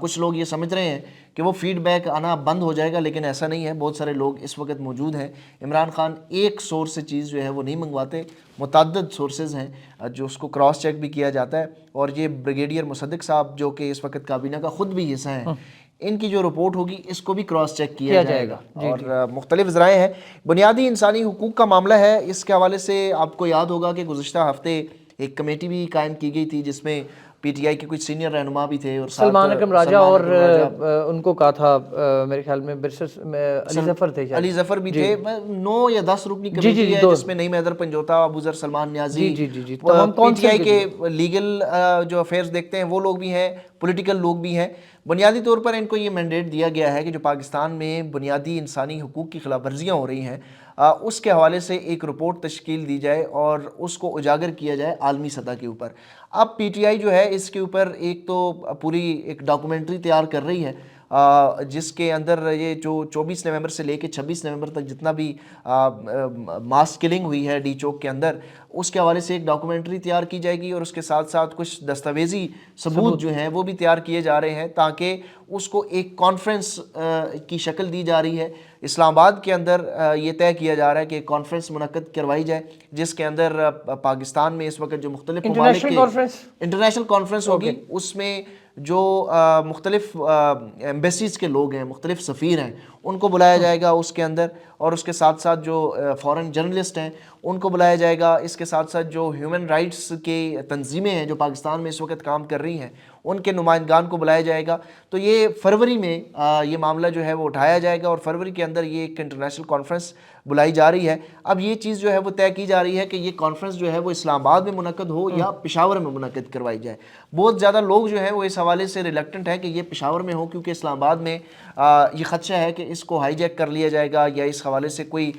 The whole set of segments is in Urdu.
کچھ لوگ یہ سمجھ رہے ہیں کہ وہ فیڈ بیک آنا بند ہو جائے گا، لیکن ایسا نہیں ہے. بہت سارے لوگ اس وقت موجود ہیں. عمران خان ایک سورس سے چیز جو ہے وہ نہیں منگواتے، متعدد سورسز ہیں جو اس کو کراس چیک بھی کیا جاتا ہے. اور یہ بریگیڈیئر مصدق صاحب جو کہ اس وقت کابینہ کا خود بھی حصہ ہیں، ان کی جو رپورٹ ہوگی اس کو بھی کراس چیک کیا جائے گا. اور مختلف ذرائع ہیں. بنیادی انسانی حقوق کا معاملہ ہے. اس کے حوالے سے آپ کو یاد ہوگا کہ گزشتہ ہفتے ایک کمیٹی بھی قائم کی گئی تھی جس میں پی ٹی آئی کے کچھ سینئر رہنما بھی تھے، اور سلمان اکرم راجہ اور ان کو کہا تھا میرے خیال میں علی ظفر تھے، علی ظفر بھی تھے. 9 یا 10 رکنی کمیٹی ہے جس میں نعیم حیدر پنجوتا، ابو ذر سلمان نیازی، پی ٹی آئی کے لیگل جو افیئرز دیکھتے ہیں وہ لوگ بھی ہیں، پولیٹیکل لوگ بھی ہیں. بنیادی طور پر ان کو یہ مینڈیٹ دیا گیا ہے کہ جو پاکستان میں بنیادی انسانی حقوق کی خلاف ورزیاں ہو رہی ہیں اس کے حوالے سے ایک رپورٹ تشکیل دی جائے اور اس کو اجاگر کیا جائے عالمی سطح کے اوپر. اب پی ٹی آئی جو ہے اس کے اوپر ایک تو پوری ایک ڈاکومنٹری تیار کر رہی ہے جس کے اندر یہ جو 24 نومبر سے لے کے 26 نومبر تک جتنا بھی ماس کلنگ ہوئی ہے ڈی چوک کے اندر، اس کے حوالے سے ایک ڈاکومنٹری تیار کی جائے گی، اور اس کے ساتھ ساتھ کچھ دستاویزی ثبوت جو ہیں وہ بھی تیار کیے جا رہے ہیں تاکہ اس کو ایک کانفرنس کی شکل دی جا رہی ہے. اسلام آباد کے اندر یہ طے کیا جا رہا ہے کہ ایک کانفرنس منعقد کروائی جائے جس کے اندر پاکستان میں اس وقت جو مختلف ممالک کے انٹرنیشنل کانفرنس ہوگی، اس میں جو مختلف ایمبیسیز کے لوگ ہیں، مختلف سفیر ہیں، ان کو بلایا جائے گا اس کے اندر، اور اس کے ساتھ ساتھ جو فورن جرنلسٹ ہیں ان کو بلایا جائے گا. اس کے ساتھ ساتھ جو ہیومن رائٹس کی تنظیمیں ہیں جو پاکستان میں اس وقت کام کر رہی ہیں ان کے نمائندگان کو بلایا جائے گا. تو یہ فروری میں یہ معاملہ جو ہے وہ اٹھایا جائے گا، اور فروری کے اندر یہ ایک انٹرنیشنل کانفرنس بلائی جا رہی ہے. اب یہ چیز جو ہے وہ طے کی جا رہی ہے کہ یہ کانفرنس جو ہے وہ اسلام آباد میں منعقد ہو یا پشاور میں منعقد کروائی جائے. بہت زیادہ لوگ جو ہیں وہ اس حوالے سے ریلیکٹنٹ ہیں کہ یہ پشاور میں ہو، کیونکہ اسلام آباد میں یہ خدشہ ہے کہ اس کو ہائی جیک کر لیا جائے گا یا اس حوالے سے کوئی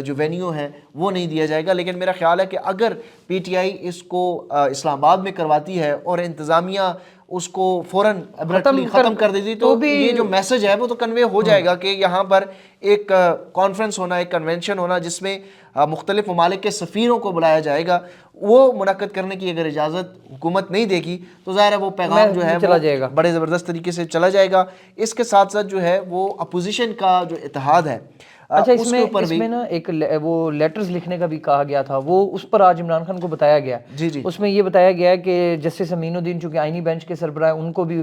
جو وینیو ہے وہ نہیں دیا جائے گا. لیکن میرا خیال ہے کہ اگر پی ٹی آئی اس کو اسلام آباد میں کرواتی ہے اور انتظامیہ اس کو فوراً ختم کر دیتی تو یہ جو میسج ہے وہ تو کنوے ہو جائے گا کہ یہاں پر ایک کانفرنس ہونا، ایک کنونشن ہونا جس میں مختلف ممالک کے سفیروں کو بلایا جائے گا. وہ منعقد کرنے کی اگر اجازت حکومت نہیں دے گی تو ظاہر ہے وہ پیغام جو ہے وہ بڑے زبردست طریقے سے چلا جائے گا. اس کے ساتھ ساتھ جو ہے وہ اپوزیشن کا جو اتحاد ہے، اچھا اس میں نا ایک وہ لیٹرز لکھنے کا بھی کہا گیا تھا، وہ اس پر آج عمران خان کو بتایا گیا. اس میں یہ بتایا گیا ہے کہ جسٹس امین الدین چونکہ آئینی بینچ کے سربراہ ہیں، ان کو بھی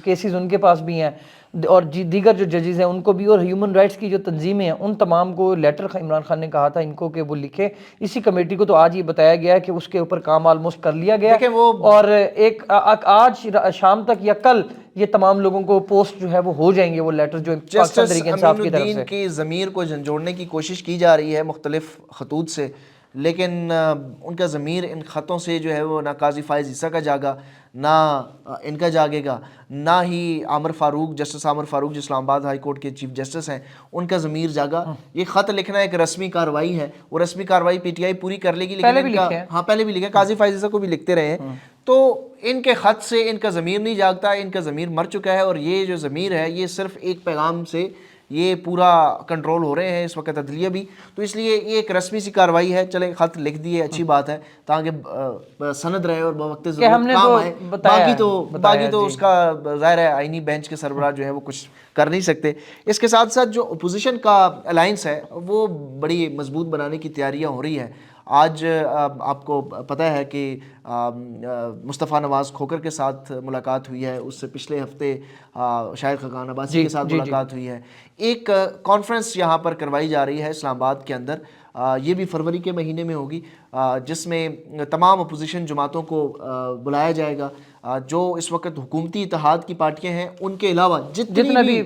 کیسز ان کے پاس بھی ہیں، اور دیگر جو ججز ہیں ان کو بھی، اور ہیومن رائٹس کی جو تنظیمیں ہیں ان تمام کو لیٹر عمران خان نے کہا تھا ان کو کہ وہ لکھے. اسی کمیٹی کو تو آج یہ بتایا گیا ہے کہ اس کے اوپر کام آلموسٹ کر لیا گیا، اور ایک آج شام تک یا کل یہ تمام لوگوں کو پوسٹ جو ہے وہ ہو جائیں گے، وہ لیٹر جو پاکستان تحریک انصاف کی طرف سے کی ضمیر کو جھنجھوڑنے کی کوشش کی جا رہی ہے مختلف خطوط سے، لیکن ان کا ضمیر ان خطوں سے جو ہے وہ نہ قاضی فائز عیسیٰ کا جاگا، نہ ان کا جاگے گا، نہ ہی عامر فاروق، جسٹس عامر فاروق جو اسلام آباد ہائی کورٹ کے چیف جسٹس ہیں ان کا ضمیر جاگا. یہ خط لکھنا ایک رسمی کارروائی ہے، وہ رسمی کارروائی پی ٹی آئی پوری کر لے گی، لیکن پہلے بھی لکھے، قاضی فائز عیسیٰ کو بھی لکھتے رہے ہیں. تو ان کے خط سے ان کا ضمیر نہیں جاگتا، ان کا ضمیر مر چکا ہے. اور یہ جو ضمیر ہے یہ صرف ایک پیغام سے یہ پورا کنٹرول ہو رہے ہیں اس وقت عدلیہ بھی. تو اس لیے یہ ایک رسمی سی کارروائی ہے. چلیں خط لکھ دیے، اچھی بات ہے تاکہ سند رہے اور بوقت ضرورت کام آئے. باقی تو اس کا ظاہر ہے آئینی بینچ کے سربراہ جو ہے وہ کچھ کر نہیں سکتے. اس کے ساتھ ساتھ جو اپوزیشن کا الائنس ہے وہ بڑی مضبوط بنانے کی تیاریاں ہو رہی ہے. آج آپ کو پتہ ہے کہ مصطفیٰ نواز کھوکر کے ساتھ ملاقات ہوئی ہے، اس سے پچھلے ہفتے شاہد خاقان عباسی کے ساتھ ملاقات ہوئی ہے. ایک کانفرنس یہاں پر کروائی جا رہی ہے اسلام آباد کے اندر، یہ بھی فروری کے مہینے میں ہوگی، جس میں تمام اپوزیشن جماعتوں کو بلایا جائے گا. جو اس وقت حکومتی اتحاد کی پارٹیاں ہیں ان کے علاوہ جتنا بھی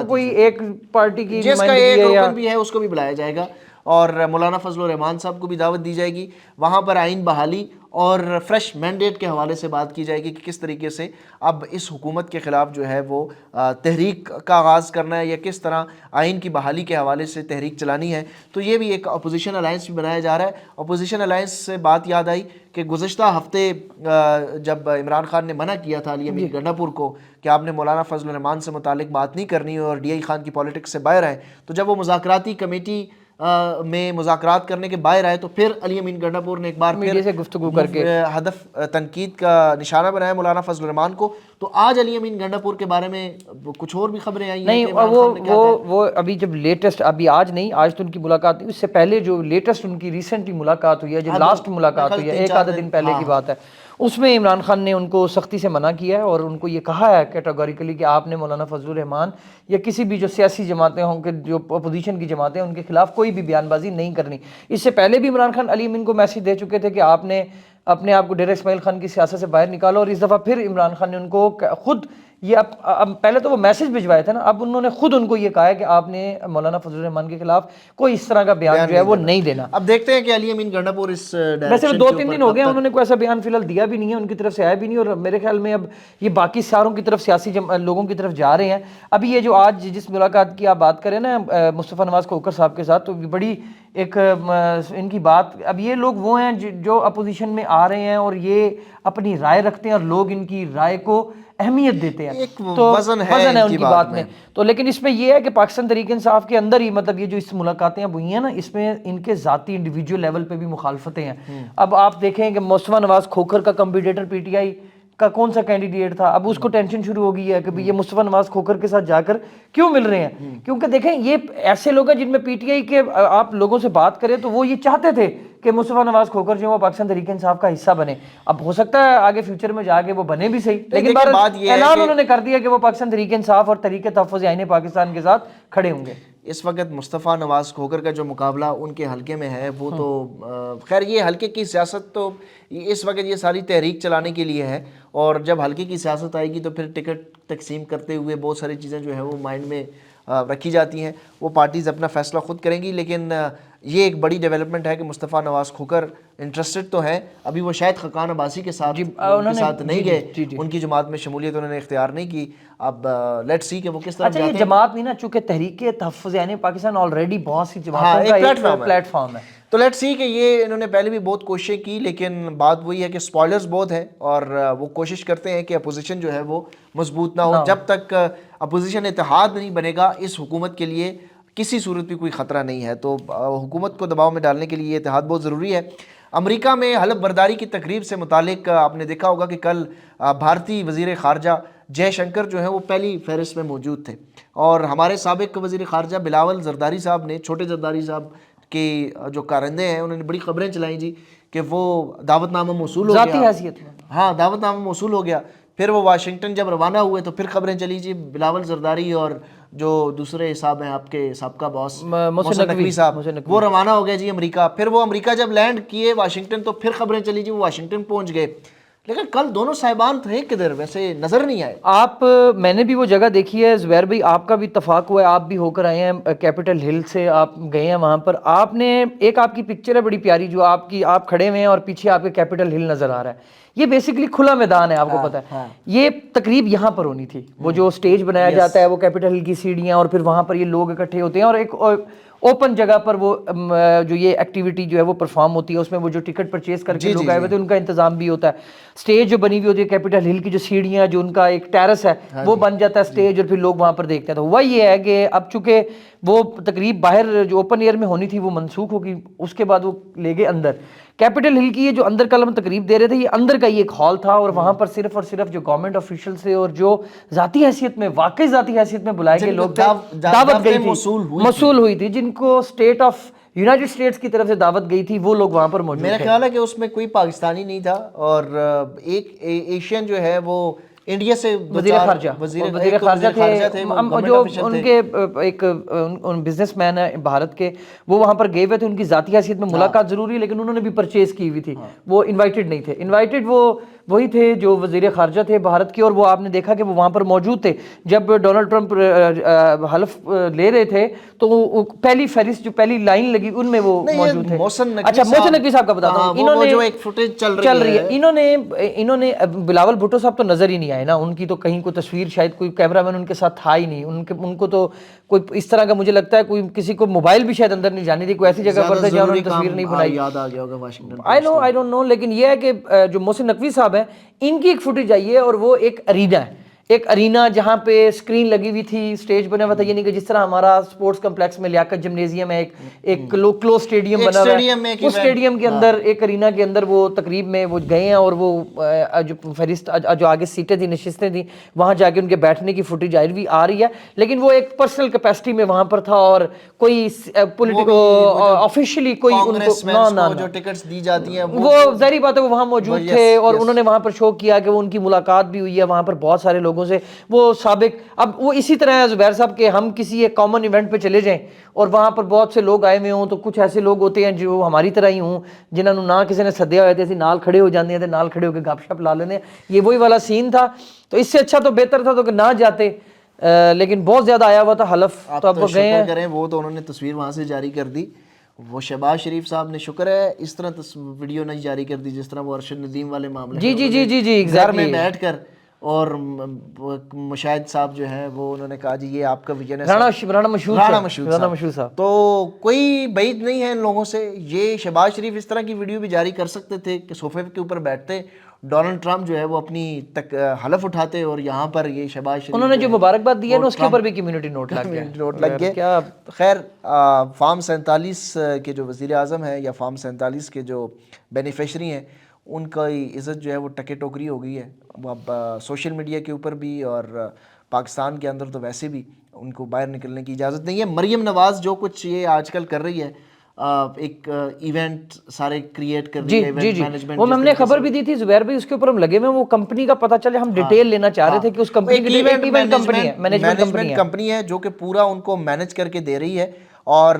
کوئی ایک پارٹی کی جس کا ایک رکن بھی ہے اس کو بھی بلایا جائے گا. اور مولانا فضل الرحمان صاحب کو بھی دعوت دی جائے گی. وہاں پر آئین بحالی اور فریش مینڈیٹ کے حوالے سے بات کی جائے گی کہ کس طریقے سے اب اس حکومت کے خلاف جو ہے وہ تحریک کا آغاز کرنا ہے یا کس طرح آئین کی بحالی کے حوالے سے تحریک چلانی ہے. تو یہ بھی ایک اپوزیشن الائنس بھی بنایا جا رہا ہے. اپوزیشن الائنس سے بات یاد آئی کہ گزشتہ ہفتے جب عمران خان نے منع کیا تھا علی امین گنڈا پور کو کہ آپ نے مولانا فضل الرحمان سے متعلق بات نہیں کرنی اور ڈی آئی خان کی پالیٹکس سے باہر آئے، تو جب وہ مذاکراتی کمیٹی میں مذاکرات کرنے کے باہر آئے تو پھر علی امین گنڈاپور نے ایک بار میڈیا سے گفتگو کر کے ہدف تنقید کا نشانہ بنایا مولانا فضل الرحمان کو. تو آج علی امین گنڈاپور کے بارے میں کچھ اور بھی خبریں آئی ہیں نہیں, وہ ابھی جب لیٹسٹ, ابھی آج نہیں, آج تو ان کی ملاقات نہیں, اس سے پہلے جو لیٹسٹ ان کی ریسنٹلی ملاقات ہوئی ہے, جو لاسٹ ملاقات ہوئی ہے ایک آدھا دن پہلے کی بات ہے, اس میں عمران خان نے ان کو سختی سے منع کیا ہے اور ان کو یہ کہا ہے کیٹیگوریکلی کہ آپ نے مولانا فضل الرحمان یا کسی بھی جو سیاسی جماعتیں ہوں کہ جو اپوزیشن کی جماعتیں ہیں ان کے خلاف کوئی بھی بیان بازی نہیں کرنی. اس سے پہلے بھی عمران خان علی امین کو میسج دے چکے تھے کہ آپ نے اپنے آپ کو ڈیرہ اسماعیل خان کی سیاست سے باہر نکالو, اور اس دفعہ پھر عمران خان نے ان کو خود یہ اب پہلے تو وہ میسج بھجوائے تھے نا, اب انہوں نے خود ان کو یہ کہا ہے کہ آپ نے مولانا فضل الرحمان کے خلاف کوئی اس طرح کا بیان جو ہے وہ نہیں دینا. اب دیکھتے ہیں کہ علی امین گنڈاپور اس ویسے 2-3 دن ہو گئے انہوں نے کوئی ایسا بیان فی الحال دیا بھی نہیں ہے, ان کی طرف سے آیا بھی نہیں, اور میرے خیال میں اب یہ باقی ساروں کی طرف سیاسی لوگوں کی طرف جا رہے ہیں. ابھی یہ جو آج جس ملاقات کی آپ بات کریں نا مصطفیٰ نواز کھوکھر صاحب کے ساتھ, تو بڑی ایک ان کی بات, اب یہ لوگ وہ ہیں جو اپوزیشن میں آ رہے ہیں اور یہ اپنی رائے رکھتے ہیں اور لوگ ان کی رائے کو اہمیت دیتے ہیں, تو وزن ہے ان کی بات میں. تو لیکن اس میں یہ ہے کہ پاکستان تحریک انصاف کے اندر ہی مطلب یہ جو اس ملاقاتیں اب ہوئی ہیں نا, اس میں ان کے ذاتی انڈیویجول لیول پہ بھی مخالفتیں ہیں. اب آپ دیکھیں کہ مصطفیٰ نواز کھوکھر کا کمپیٹیٹر پی ٹی آئی کا کون سا کینڈیڈیٹ تھا, اب اس کو ٹینشن شروع ہو گئی ہے کہ یہ مصطفیٰ نواز کھوکھر کے ساتھ جا کر کیوں مل رہے ہیں, کیونکہ دیکھیں یہ ایسے لوگ ہیں جن میں پی ٹی آئی کے آپ لوگوں سے بات کریں تو وہ یہ چاہتے تھے کہ مصطفیٰ نواز کھوکھر جو ہے وہ پاکستان تحریک انصاف کا حصہ بنے. اب ہو سکتا ہے آگے فیوچر میں جا کے وہ بنے بھی صحیح, لیکن اعلان انہوں نے کر دیا کہ وہ پاکستان تحریک انصاف اور تحریک تحفظ آئین پاکستان کے ساتھ کھڑے ہوں گے. اس وقت مصطفیٰ نواز کھوکھر کا جو مقابلہ ان کے حلقے میں ہے وہ تو خیر یہ حلقے کی سیاست تو اس وقت یہ ساری تحریک چلانے کے لیے ہے, اور جب حلقے کی سیاست آئے گی تو پھر ٹکٹ تقسیم کرتے ہوئے بہت ساری چیزیں جو ہیں وہ مائنڈ میں رکھی جاتی ہیں, وہ پارٹیز اپنا فیصلہ خود کریں گی. لیکن یہ ایک بڑی ڈیولپمنٹ ہے کہ مصطفیٰ نواز کھوکھر انٹرسٹڈ تو ہیں, ابھی وہ شاید خاقان عباسی کے ساتھ نہیں گئے, ان کی جماعت میں شمولیت انہوں نے اختیار نہیں کی. اب لیٹس سی کہ وہ کس طرح اچھا یہ جماعت نہیں نا, چونکہ تحریک تحفظ آئین پاکستان آلریڈی بہت سی جماعتوں کا ایک پلیٹ فارم ہے, تو لیٹس سی کہ یہ انہوں نے پہلے بھی بہت کوششیں کی, لیکن بات وہی ہے کہ سپوائلرز بہت ہیں اور وہ کوشش کرتے ہیں کہ اپوزیشن جو ہے وہ مضبوط نہ ہو. جب تک اپوزیشن اتحاد نہیں بنے گا اس حکومت کے لیے کسی صورت بھی کوئی خطرہ نہیں ہے. تو حکومت کو دباؤ میں ڈالنے کے لیے یہ اتحاد بہت ضروری ہے. امریکہ میں حلف برداری کی تقریب سے متعلق آپ نے دیکھا ہوگا کہ کل بھارتی وزیر خارجہ جے شنکر جو ہیں وہ پہلی فہرست میں موجود تھے, اور ہمارے سابق وزیر خارجہ بلاول زرداری صاحب نے, چھوٹے زرداری صاحب کے جو کارندے ہیں, انہوں نے بڑی خبریں چلائیں جی کہ وہ دعوت نامہ موصول ہو گیا, ذاتی حیثیت میں, ہاں دعوت نامہ موصول ہو گیا. پھر وہ واشنگٹن جب روانہ ہوئے تو پھر خبریں چلی جی بلاول زرداری اور جو دوسرے صاحب ہیں آپ کے سابقہ باس محسن نقوی صاحب, وہ روانہ ہو گئے جی امریکہ. پھر وہ امریکہ جب لینڈ کیے واشنگٹن تو پھر خبریں چلی جی وہ واشنگٹن پہنچ گئے. لیکن کل دونوں صاحبان تھے کدھر, ویسے نظر نہیں آئے. آپ میں نے بھی وہ جگہ دیکھی ہے زبیر بھائی, آپ کا بھی اتفاق ہوا ہے, آپ بھی ہو کر آئے ہیں کیپٹل ہل سے, آپ گئے ہیں وہاں پر. آپ نے ایک آپ کی پکچر ہے بڑی پیاری جو آپ کھڑے ہوئے ہیں اور پیچھے آپ کے کیپٹل ہل نظر آ رہا ہے. یہ بیسیکلی کھلا میدان ہے, آپ کو پتہ ہے. یہ تقریب یہاں پر ہونی تھی, وہ جو سٹیج بنایا جاتا ہے وہ کیپٹل ہل کی سیڑھیاں, اور پھر وہاں پر یہ لوگ اکٹھے ہوتے ہیں اور ایک اوپن جگہ پر وہ جو یہ ایکٹیویٹی جو ہے وہ پرفارم ہوتی ہے, اس میں وہ جو ٹکٹ پرچیز کر کے لوگ آئے ہوئے تھے ان کا انتظام بھی ہوتا ہے. سٹیج جو بنی ہوئی ہوتی ہے کیپٹل ہل کی جو سیڑھیاں, جو ان کا ایک ٹیرس ہے وہ بن جاتا ہے سٹیج, اور پھر لوگ وہاں پر دیکھتے ہیں. تو ہوا یہ ہے کہ اب چونکہ وہ تقریب باہر جو اوپن ایئر میں ہونی تھی وہ منسوخ ہوگی, اس کے بعد وہ لے گئے اندر. کیپٹل ہل کی یہ جو اندر کل ہم تقریب دے رہے تھے, یہ اندر کا یہ ایک ہال تھا, اور وہاں پر صرف اور صرف جو گورنمنٹ آفیشل سے اور جو ذاتی حیثیت میں, واقعی ذاتی حیثیت میں بلائے گئے لوگ دعوت گئی تھی, موصول ہوئی تھی, جن کو اسٹیٹ آف یونائٹڈ اسٹیٹس کی طرف سے دعوت گئی تھی, وہ لوگ وہاں پر موجود تھے. میرا خیال ہے کہ اس میں کوئی پاکستانی نہیں تھا, اور ایک ایشین جو ہے وہ انڈیا سے وزیر خارجہ تھے, جو ان کے ایک بزنس مین ہیں بھارت کے, وہ وہاں پر گئے ہوئے تھے. ان کی ذاتی حیثیت میں ملاقات ضروری ہے, لیکن انہوں نے بھی پرچیز کی ہوئی تھی, وہ انوائٹڈ نہیں تھے. انوائٹڈ وہ وہی تھے جو وزیر خارجہ تھے بھارت کے, اور وہ آپ نے دیکھا کہ وہ وہاں پر موجود تھے. جب ڈونلڈ ٹرمپ حلف لے رہے تھے تو پہلی فہرست جو پہلی لائن لگی ان میں وہ موجود تھے. اچھا محسن نقوی صاحب کا بتاتا ہوں, انہوں نے جو ایک فوٹیج چل رہی ہے, انہوں نے بلاول بھٹو صاحب تو نظر ہی نہیں آئے نا, ان کی تو کہیں کوئی تصویر, شاید کوئی کیمرہ مین ان کے ساتھ تھا ہی نہیں. ان کو تو کوئی اس طرح کا مجھے لگتا ہے کوئی کسی کو موبائل بھی شاید اندر نہیں جانے دی, کوئی ایسی جگہ پر تھا جہاں انہوں نے تصویر نہیں بنائی. یاد آ گیا ہوگا واشنگٹن. آئی ڈونٹ نو, لیکن یہ ہے کہ جو محسن نقوی صاحب ہیں ان کی ایک فوٹیج آئی ہے, اور وہ ایک ارینا ہے, ایک ارینا جہاں پہ اسکرین لگی ہوئی تھی, اسٹیج بنا ہوا تھا, یعنی کہ جس طرح ہمارا اسپورٹس کمپلیکس میں لیاقت جمنیزیم ہے, ایک کلوز اسٹیڈیم بنا ہوا ہے, اس اسٹیڈیم کے اندر ایک ارینا کے اندر وہ تقریب میں وہ گئے ہیں, اور وہ جو فہرست جو آگے سیٹیں تھیں, نشستیں تھیں, وہاں جا کے ان کے بیٹھنے کی فوٹیج بھی آ رہی ہے, لیکن وہ ایک پرسنل کیپیسٹی میں وہاں پر تھا, اور کوئی پولیٹیکل آفیشلی کوئی ان کو جو ٹکٹس دی جاتی ہیں وہ ظاہری بات ہے وہ وہاں موجود تھے, اور انہوں نے وہاں پر شو کیا کہ وہ ان کی ملاقات بھی ہوئی ہے وہاں پر بہت سارے لوگوں سے. وہ سابق, اب وہ اسی طرح ہے زبیر صاحب کہ ہم کسی ایک کامن ایونٹ پہ چلے جائیں اور وہاں پر بہت سے لوگ آئے ہوئے ہوں, تو کچھ ایسے لوگ ہوتے ہیں جو ہماری طرح ہی ہوں, جنہوں نے نہ کسی نے سدیا ہوئے تھے, اسی نال کھڑے ہو جاتے ہیں, نال کھڑے ہو کے گپ شپ لا لینے, یہ وہی والا سین تھا. تو اس سے اچھا تو بہتر تھا تو کہ نہ جاتے, لیکن بہت زیادہ آیا ہوا تھا حلف, تو اب وہ گئے ہیں. کریں وہ تو انہوں نے تصویر وہاں سے جاری کر دی, وہ شہباز شریف صاحب نے شکر ہے اس طرح ویڈیو نہیں جاری کر دی جس طرح وہ ارشد ندیم والے معاملے جی گھر میں بیٹھ کر, اور مشاہد صاحب جو ہیں وہ انہوں نے کہا جی یہ آپ کا ویژن ہے, رانا مشہور صاحب. تو کوئی بعید نہیں ہے ان لوگوں سے. یہ شہباز شریف اس طرح کی ویڈیو بھی جاری کر سکتے تھے کہ صوفے کے اوپر بیٹھتے, ڈونلڈ ٹرمپ جو ہے وہ اپنی حلف اٹھاتے, اور یہاں پر یہ شہباز شریف انہوں نے جو مبارکباد دی ہے نا اس کے اوپر بھی کمیونٹی نوٹ لگ گیا. خیر فارم 47 کے جو وزیر اعظم ہیں یا فارم 47 کے جو بینیفیشری ہیں ان کا عزت جو ہے وہ ٹکے ٹوکری ہو گئی ہے. اب سوشل میڈیا کے اوپر بھی اور پاکستان کے اندر تو ویسے بھی ان کو باہر نکلنے کی اجازت نہیں ہے. مریم نواز جو کچھ یہ آج کل کر رہی ہے, ایک ایونٹ سارے کریٹ کر رہی ہے, ایونٹ مینجمنٹ, وہ ہم نے خبر بھی دی تھی زبیر بھائی, اس کے اوپر ہم لگے ہوئے, وہ کمپنی کا پتہ چلے, ہم ڈیٹیل لینا چاہ رہے تھے کہ اس کمپنی کی ایونٹ مینجمنٹ کمپنی ہے جو کہ پورا ان کو مینج کر کے دے رہی ہے, اور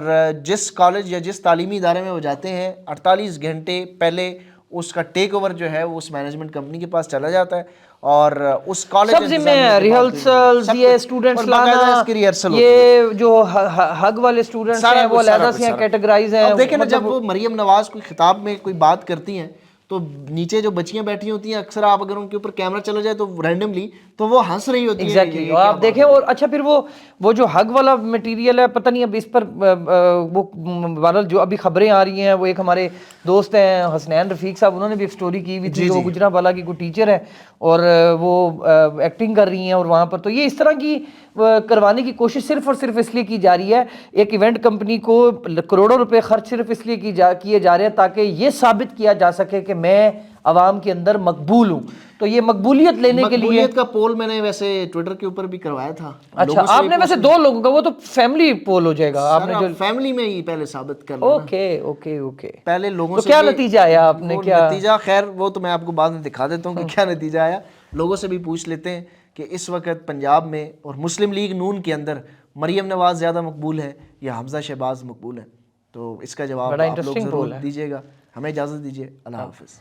جس کالج یا جس تعلیمی ادارے میں وہ جاتے ہیں 48 گھنٹے پہلے اس کا ٹیک اوور جو ہے وہ اس مینجمنٹ کمپنی کے پاس چلا جاتا ہے, اور اس کالج سب ذمہ ہے, ریہرسلز, یہ اسٹوڈنٹس لانا, یہ جو حق والے اسٹوڈنٹس ہیں وہ علیحدہ سے کیٹیگرائز ہیں. اب دیکھیں نا, جب وہ مریم نواز کوئی خطاب میں کوئی بات کرتی ہیں تو نیچے جو بچیاں بیٹھی ہوتی ہیں اکثر آپ اگر ان کے اوپر کیمرہ چلا جائے تو رینڈملی تو وہ ہنس رہی ہوتی ہیں. ایگزیکٹلی, اور آپ دیکھیں, اور اچھا پھر وہ جو حق والا مٹیریل ہے, پتہ نہیں اب اس پر وہ بہرحال جو ابھی خبریں آ رہی ہیں, وہ ایک ہمارے دوست ہیں حسنین رفیق صاحب, انہوں نے بھی ایک سٹوری کی ہوئی تھی, وہ گجرانوالہ کی کوئی ٹیچر ہے اور وہ ایکٹنگ کر رہی ہیں, اور وہاں پر تو یہ اس طرح کی کروانے کی کوشش صرف اور صرف اس لیے کی جا رہی ہے, ایک ایونٹ کمپنی کو کروڑوں روپے خرچ صرف اس لیے کیے جا رہے ہیں تاکہ یہ ثابت کیا جا سکے کہ میں عوام کے اندر مقبول ہوں. تو یہ مقبولیت لینے کے لیے, مقبولیت کا پول میں نے ویسے ٹویٹر کے اوپر بھی کروایا تھا. اچھا, آپ نے ویسے 2 لوگوں کا, وہ تو فیملی پول ہو جائے گا, آپ نے جو فیملی میں ہی پہلے ثابت کرنا. اوکے, پہلے لوگوں تو سے کیا نتیجہ آیا, آپ نے کیا نتیجہ, خیر وہ تو میں آپ کو بعد میں دکھا دیتا ہوں کہ کیا نتیجہ آیا. لوگوں سے بھی پوچھ لیتے ہیں کہ اس وقت پنجاب میں اور مسلم لیگ نون کے اندر مریم نواز زیادہ مقبول ہے یا حمزہ شہباز مقبول ہے, تو اس کا جواب آپ لوگ ضرور دیجیے گا. ہمیں اجازت دیجیے, اللہ حافظ.